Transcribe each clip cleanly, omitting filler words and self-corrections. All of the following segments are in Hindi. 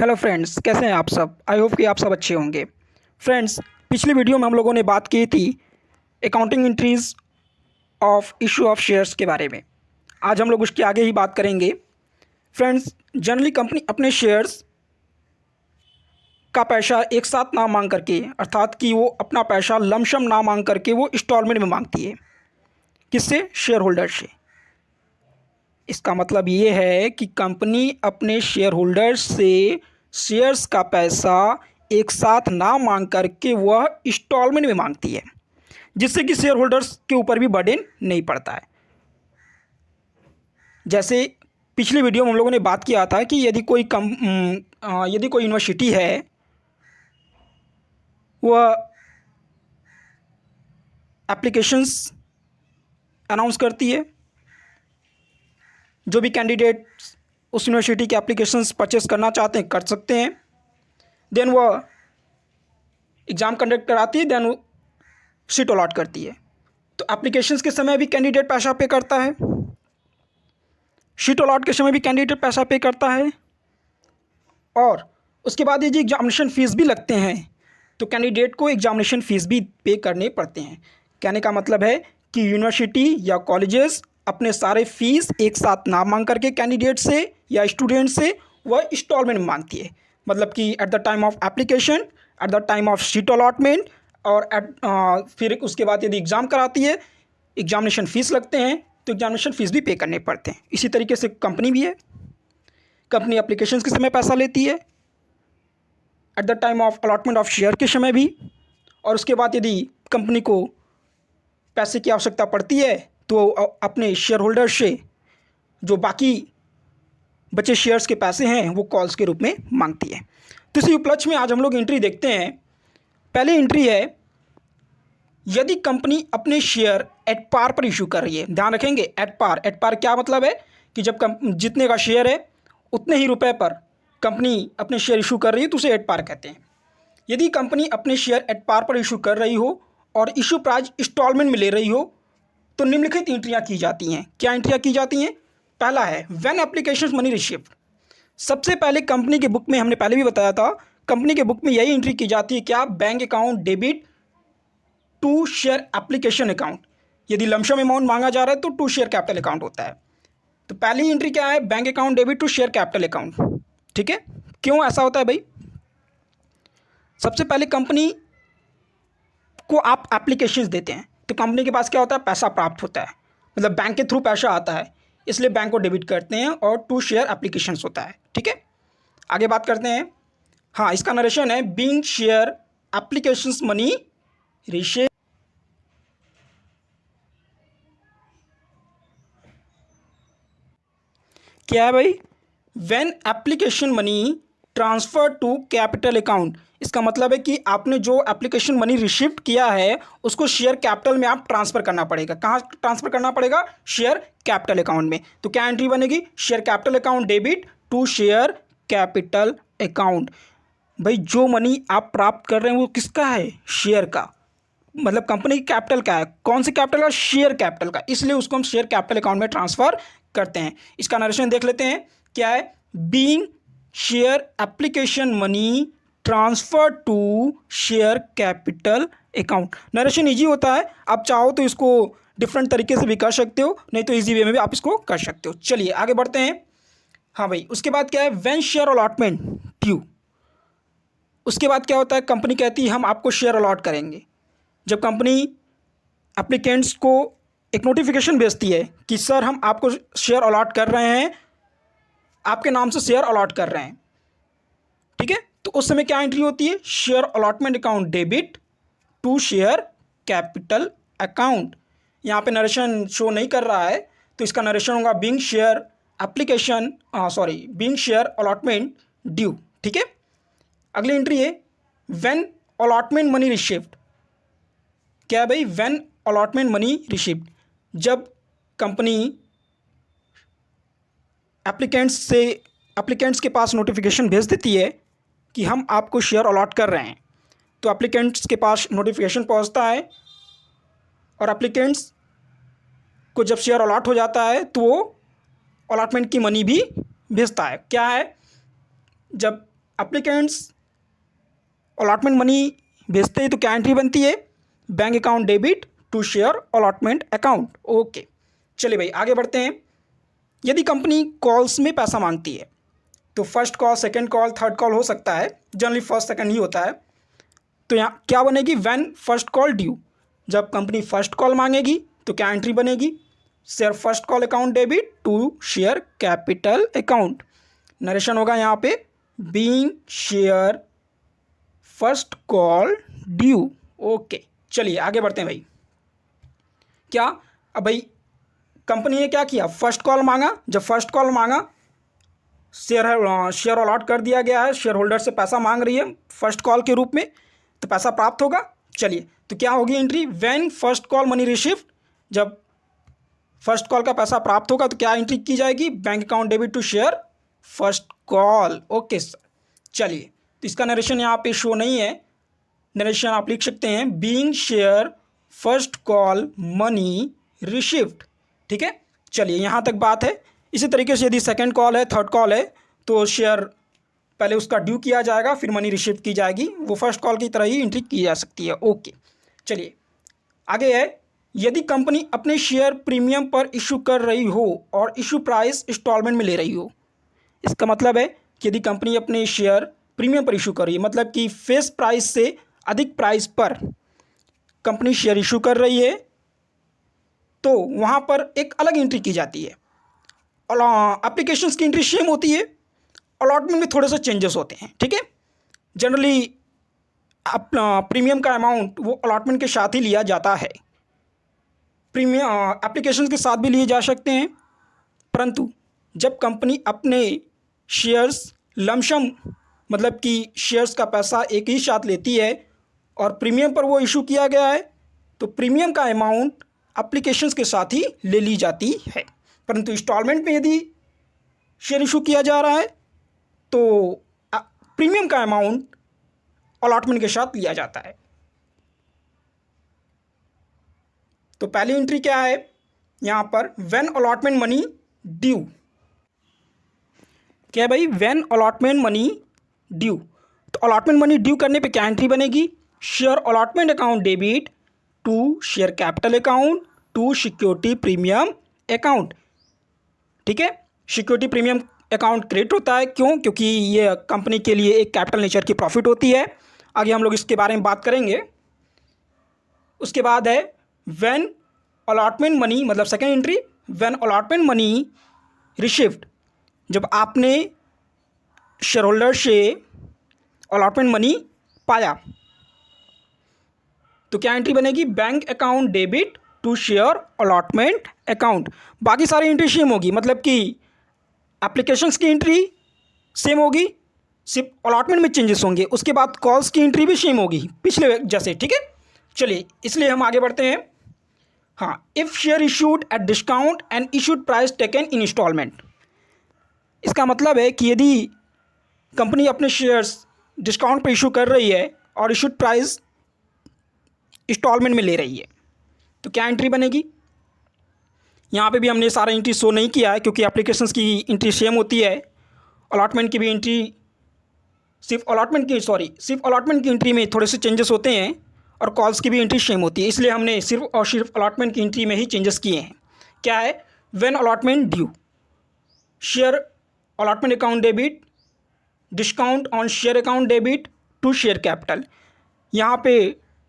हेलो फ्रेंड्स, कैसे हैं आप सब। आई होप कि आप सब अच्छे होंगे। फ्रेंड्स, पिछली वीडियो में हम लोगों ने बात की थी accounting entries of issue of shares के बारे में। आज हम लोग उसके आगे ही बात करेंगे। फ्रेंड्स, जनरली कंपनी अपने शेयर्स का पैसा एक साथ ना मांग करके, अर्थात कि वो अपना पैसा लमसम ना मांग करके वो इंस्टॉलमेंट में मांगती है। किससे? शेयर होल्डर से। इसका मतलब ये है कि कंपनी अपने शेयर होल्डर्स से शेयर्स का पैसा एक साथ ना मांग करके वह इंस्टॉलमेंट में मांगती है, जिससे कि शेयर होल्डर्स के ऊपर भी बर्डन नहीं पड़ता है। जैसे पिछली वीडियो में हम लोगों ने बात किया था कि यदि कोई यूनिवर्सिटी है, वह एप्लीकेशंस अनाउंस करती है। जो भी कैंडिडेट उस यूनिवर्सिटी के एप्लीकेशंस परचेस करना चाहते हैं कर सकते हैं। देन वह एग्ज़ाम कंडक्ट कराती है, देन सीट अलॉट करती है। तो एप्लीकेशंस के समय भी कैंडिडेट पैसा पे करता है, सीट अलॉट के समय भी कैंडिडेट पैसा पे करता है, और उसके बाद ये जो एग्जामिनेशन फ़ीस भी लगते हैं तो कैंडिडेट को एग्जामिनेशन फ़ीस भी पे करने पड़ते हैं। कहने का मतलब है कि यूनिवर्सिटी या कॉलेजेस अपने सारे फीस एक साथ ना मांग करके कैंडिडेट से या स्टूडेंट से वह इंस्टॉलमेंट में मांगती है। मतलब कि at the time of application, at the time of seat allotment, और फिर उसके बाद यदि एग्ज़ाम कराती है, एग्जामिनेशन फ़ीस लगते हैं तो एग्जामिनेशन फ़ीस भी पे करने पड़ते हैं। इसी तरीके से कंपनी भी है। कंपनी एप्लीकेशन के समय पैसा लेती है, at the time of allotment of share के समय भी, और उसके बाद यदि कंपनी को पैसे की आवश्यकता पड़ती है तो अपने शेयर होल्डर से जो बाकी बचे शेयर्स के पैसे हैं वो कॉल्स के रूप में मांगती है। तो इसी उपलक्ष्य में आज हम लोग एंट्री देखते हैं। पहली एंट्री है, यदि कंपनी अपने शेयर एट पार पर इशू कर रही है। ध्यान रखेंगे, एट पार। एट पार क्या मतलब है कि जब जितने का शेयर है उतने ही रुपए पर कंपनी अपने शेयर इशू कर रही है तो उसे एट पार कहते हैं। यदि कंपनी अपने शेयर एट पार पर इशू कर रही हो और इशू प्राइस इंस्टॉलमेंट में ले रही हो तो निम्नलिखित एंट्रियाँ की जाती हैं। क्या एंट्रियाँ की जाती हैं? पहला है व्हेन एप्लीकेशन मनी रिसीव्ड। सबसे पहले कंपनी के बुक में, हमने पहले भी बताया था, कंपनी के बुक में यही एंट्री की जाती है। क्या? Bank account debit to share application account. यदि लमसम अमाउंट मांगा जा रहा है तो टू शेयर कैपिटल अकाउंट होता है। तो पहली एंट्री क्या है? Bank account debit to share capital account. ठीक है, क्यों ऐसा होता है भाई? सबसे पहले कंपनी को आप एप्लीकेशंस देते हैं तो कंपनी के पास क्या होता है? पैसा प्राप्त होता है, मतलब बैंक के थ्रू पैसा आता है, इसलिए बैंक को डेबिट करते हैं, और टू शेयर एप्लीकेशंस होता है। ठीक है, आगे बात करते हैं। हाँ, इसका नरेशन है being share applications money received. क्या है भाई? When application money transfer to capital account. इसका मतलब है कि आपने जो एप्लीकेशन मनी रिसीव किया है उसको शेयर कैपिटल में आप ट्रांसफ़र करना पड़ेगा। कहाँ ट्रांसफ़र करना पड़ेगा? शेयर कैपिटल अकाउंट में। तो क्या एंट्री बनेगी? Share capital account debit to share capital account. भाई, जो मनी आप प्राप्त कर रहे हैं वो किसका है? शेयर का। मतलब कंपनी की कैपिटल का है। कौन सी कैपिटल का? शेयर कैपिटल का, इसलिए उसको हम शेयर कैपिटल अकाउंट में ट्रांसफ़र करते हैं। इसका नरेशन देख लेते हैं। क्या है? Being share application money transfer to share capital account. Narration easy होता है, आप चाहो तो इसको डिफरेंट तरीके से भी कर सकते हो, नहीं तो ईजी वे में भी आप इसको कर सकते हो। चलिए आगे बढ़ते हैं। हाँ भाई, उसके बाद क्या है? When share allotment due. उसके बाद क्या होता है? कंपनी कहती है हम आपको शेयर अलॉट करेंगे। जब कंपनी एप्लीकेंट्स को एक नोटिफिकेशन भेजती है कि सर हम आपको शेयर अलॉट कर रहे हैं, आपके नाम से शेयर अलॉट कर रहे हैं, ठीक है, तो उस समय क्या एंट्री होती है? Share allotment account debit to share capital account. यहाँ पे नरेशन शो नहीं कर रहा है तो इसका नरेशन होगा being share application being share allotment due. ठीक है, अगली एंट्री है व्हेन अलॉटमेंट मनी रिसीव्ड। क्या है भाई? When allotment money received. जब कंपनी एप्लीकेंट्स के पास नोटिफिकेशन भेज देती है कि हम आपको शेयर अलॉट कर रहे हैं, तो एप्लीकेंट्स के पास नोटिफिकेशन पहुंचता है, और एप्लीकेंट्स को जब शेयर अलॉट हो जाता है तो वो अलॉटमेंट की मनी भी भेजता है। क्या है? जब एप्लीकेंट्स अलॉटमेंट मनी भेजते हैं तो क्या एंट्री बनती है, bank account debit to share allotment account. Okay, चलिए भाई आगे बढ़ते हैं। यदि कंपनी कॉल्स में पैसा मांगती है तो first call, second call, third call हो सकता है, जनरली फर्स्ट सेकंड ही होता है। तो यहाँ क्या बनेगी, व्हेन फर्स्ट कॉल ड्यू। जब कंपनी फर्स्ट कॉल मांगेगी तो क्या एंट्री बनेगी, share first call account debit to share capital account. Narration होगा यहाँ पे, being share first call due. Okay, चलिए आगे बढ़ते हैं भाई। क्या, अब भाई कंपनी ने क्या किया, फर्स्ट कॉल मांगा। जब फर्स्ट कॉल मांगा, शेयर अलॉट कर दिया गया है, शेयर होल्डर से पैसा मांग रही है फर्स्ट कॉल के रूप में, तो पैसा प्राप्त होगा। चलिए, तो क्या होगी entry, when first call money received. जब फर्स्ट कॉल का पैसा प्राप्त होगा तो क्या एंट्री की जाएगी, bank account debit to share first call. Okay sir, चलिए, तो इसका नरेशन यहाँ पे शो नहीं है, नरेशन आप लिख सकते हैं being share first call money received. ठीक है, चलिए यहाँ तक बात है। इसी तरीके से यदि सेकंड कॉल है, थर्ड कॉल है, तो शेयर पहले उसका ड्यू किया जाएगा, फिर मनी रिसीव की जाएगी। वो फर्स्ट कॉल की तरह ही एंट्री की जा सकती है। ओके, चलिए आगे है। यदि कंपनी अपने शेयर प्रीमियम पर इशू कर रही हो और इशू प्राइस इंस्टॉलमेंट में ले रही हो, इसका मतलब है कि यदि कंपनी अपने शेयर प्रीमियम पर इशू कर रही है, मतलब कि फेस प्राइस से अधिक प्राइस पर कंपनी शेयर इशू कर रही है, तो वहाँ पर एक अलग एंट्री की जाती है। एप्लीकेशंस की एंट्री सेम होती है, अलॉटमेंट में थोड़े से चेंजेस होते हैं। ठीक है, जनरली प्रीमियम का अमाउंट वो अलॉटमेंट के साथ ही लिया जाता है, प्रीमियम एप्लीकेशंस के साथ भी लिए जा सकते हैं। परंतु जब कंपनी अपने शेयर्स लमसम, मतलब कि शेयर्स का पैसा एक ही साथ लेती है और प्रीमियम पर वो इशू किया गया है, तो प्रीमियम का अमाउंट एप्लीकेशंस के साथ ही ले ली जाती है। परंतु इंस्टॉलमेंट में यदि शेयर इशू किया जा रहा है तो प्रीमियम का अमाउंट अलॉटमेंट के साथ लिया जाता है। तो पहली एंट्री क्या है यहाँ पर, व्हेन अलॉटमेंट मनी ड्यू। क्या है भाई, व्हेन अलॉटमेंट मनी ड्यू। तो अलॉटमेंट मनी ड्यू करने पे क्या एंट्री बनेगी, share allotment account debit to share capital account to security premium account. ठीक है, सिक्योरिटी प्रीमियम अकाउंट क्रेडिट होता है, क्यों, क्योंकि ये कंपनी के लिए एक कैपिटल नेचर की प्रॉफिट होती है। आगे हम लोग इसके बारे में बात करेंगे। उसके बाद है व्हेन अलॉटमेंट मनी, मतलब second entry, when allotment money received. जब आपने शेयर होल्डर से अलॉटमेंट मनी पाया तो क्या एंट्री बनेगी, bank account debit to share allotment account. बाकी सारी एंट्री सेम होगी, मतलब कि एप्लीकेशंस की एंट्री सेम होगी, सिर्फ अलॉटमेंट में चेंजेस होंगे। उसके बाद कॉल्स की एंट्री भी सेम होगी पिछले जैसे। ठीक है, चलिए इसलिए हम आगे बढ़ते हैं। हाँ, if share issued at discount and issued price taken in installment. इसका मतलब है कि यदि कंपनी अपने शेयर्स डिस्काउंट पर इशू कर रही है और इशूड प्राइस इंस्टॉलमेंट में ले रही है, तो क्या एंट्री बनेगी। यहाँ पे भी हमने सारा एंट्री शो नहीं किया है क्योंकि एप्लीकेशंस की एंट्री सेम होती है, अलॉटमेंट की भी एंट्री सिर्फ अलॉटमेंट की एंट्री में थोड़े से चेंजेस होते हैं और कॉल्स की भी एंट्री सेम होती है। इसलिए हमने सिर्फ अलॉटमेंट की एंट्री में ही चेंजेस किए हैं। क्या है, when allotment due, share allotment account debit, discount on share account debit to share capital. यहाँ पे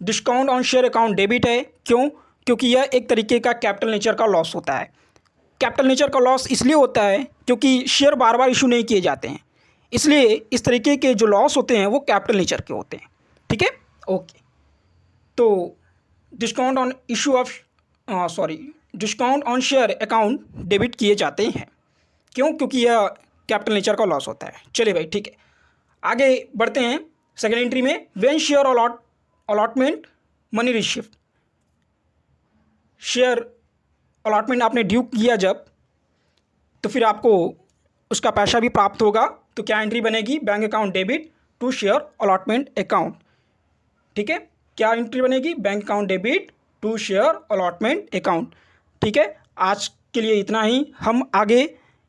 discount on share account debit है, क्यों, क्योंकि यह एक तरीके का कैपिटल नेचर का लॉस होता है। कैपिटल नेचर का लॉस इसलिए होता है क्योंकि शेयर बार बार इशू नहीं किए जाते हैं, इसलिए इस तरीके के जो लॉस होते हैं वो कैपिटल नेचर के होते हैं। ठीक है, ओके। तो discount on issue of discount on share account debit किए जाते हैं, क्यों, क्योंकि यह कैपिटल नेचर का लॉस होता है। चलिए भाई, ठीक है, आगे बढ़ते हैं। सेकेंड एंट्री में when share allotment money received, share allotment आपने ड्यू किया जब, तो फिर आपको उसका पैसा भी प्राप्त होगा, तो क्या एंट्री बनेगी, bank account debit to share allotment account. ठीक है, क्या एंट्री बनेगी, bank account debit to share allotment account. ठीक है, आज के लिए इतना ही। हम आगे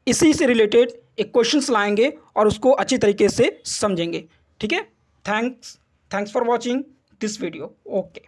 इसी से रिलेटेड एक क्वेश्चंस लाएंगे और उसको अच्छी तरीके से समझेंगे। ठीक है, thanks for watching this video. Okay.